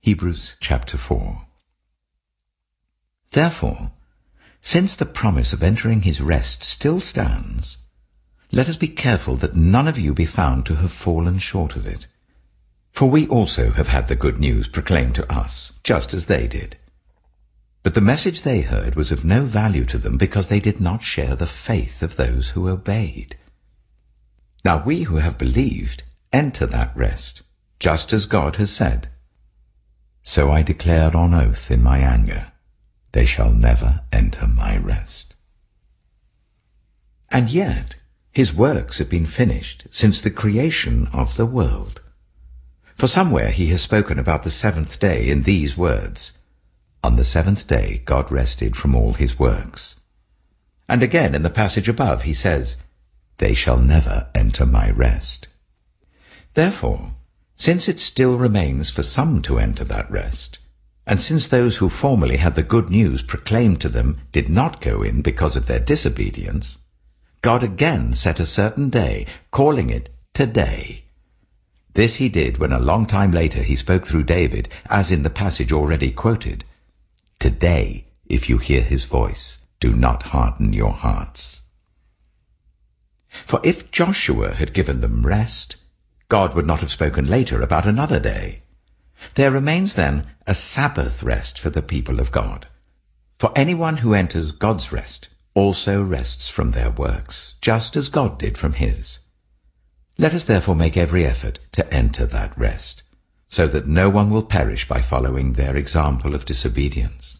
Hebrews chapter 4. Therefore, since the promise of entering his rest still stands, let us be careful that none of you be found to have fallen short of it. For we also have had the good news proclaimed to us, just as they did. But the message they heard was of no value to them because they did not share the faith of those who obeyed. Now we who have believed enter that rest, just as God has said. So I declared on oath in my anger, they shall never enter my rest. And yet his works have been finished since the creation of the world. For somewhere he has spoken about the seventh day in these words, on the seventh day God rested from all his works. And again in the passage above he says, they shall never enter my rest. Therefore, since it still remains for some to enter that rest, and since those who formerly had the good news proclaimed to them did not go in because of their disobedience, God again set a certain day, calling it today. This he did when a long time later he spoke through David, as in the passage already quoted, today, if you hear his voice, do not harden your hearts. For if Joshua had given them rest, God would not have spoken later about another day. There remains then a Sabbath rest for the people of God. For anyone who enters God's rest also rests from their works, just as God did from his. Let us therefore make every effort to enter that rest, so that no one will perish by following their example of disobedience.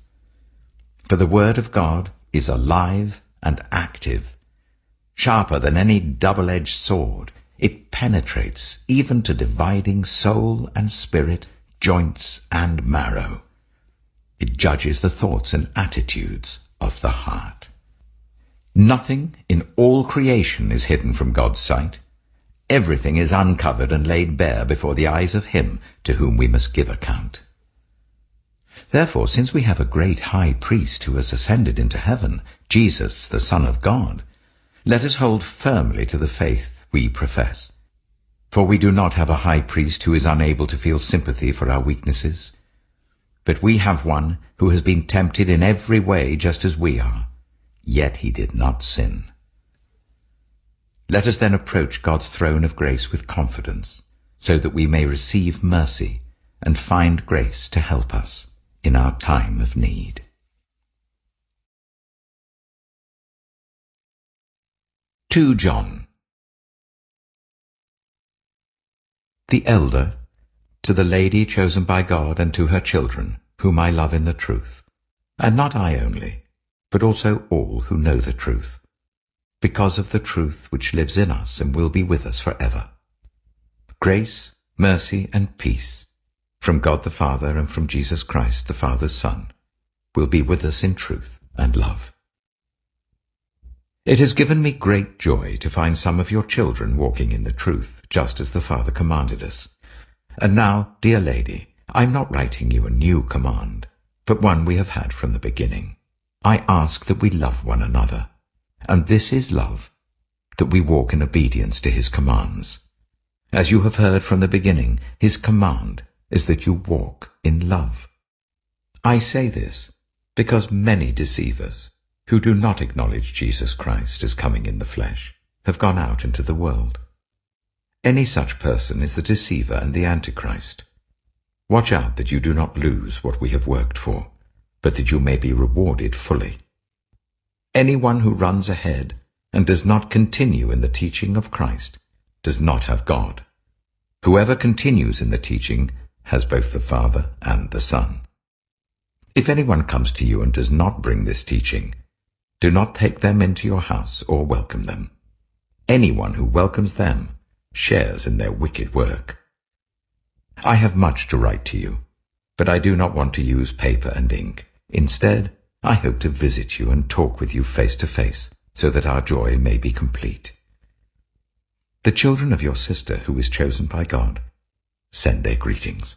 For the word of God is alive and active, sharper than any double-edged sword. It penetrates even to dividing soul and spirit, joints and marrow. It judges the thoughts and attitudes of the heart. Nothing in all creation is hidden from God's sight. Everything is uncovered and laid bare before the eyes of him to whom we must give account. Therefore, since we have a great high priest who has ascended into heaven, Jesus, the Son of God, let us hold firmly to the faith we profess. For we do not have a high priest who is unable to feel sympathy for our weaknesses, but we have one who has been tempted in every way just as we are, yet he did not sin. Let us then approach God's throne of grace with confidence, so that we may receive mercy and find grace to help us in our time of need. 2 John. The elder, to the lady chosen by God and to her children, whom I love in the truth, and not I only, but also all who know the truth, because of the truth which lives in us and will be with us forever. Grace, mercy, and peace from God the Father and from Jesus Christ, the Father's Son, will be with us in truth and love. It has given me great joy to find some of your children walking in the truth, just as the Father commanded us. And now, dear lady, I am not writing you a new command, but one we have had from the beginning. I ask that we love one another, and this is love, that we walk in obedience to his commands. As you have heard from the beginning, his command is that you walk in love. I say this because many deceivers, who do not acknowledge Jesus Christ as coming in the flesh, have gone out into the world. Any such person is the deceiver and the Antichrist. Watch out that you do not lose what we have worked for, but that you may be rewarded fully. Anyone who runs ahead and does not continue in the teaching of Christ does not have God. Whoever continues in the teaching has both the Father and the Son. If anyone comes to you and does not bring this teaching, do not take them into your house or welcome them. Anyone who welcomes them shares in their wicked work. I have much to write to you, but I do not want to use paper and ink. Instead, I hope to visit you and talk with you face to face, so that our joy may be complete. The children of your sister, who is chosen by God, send their greetings.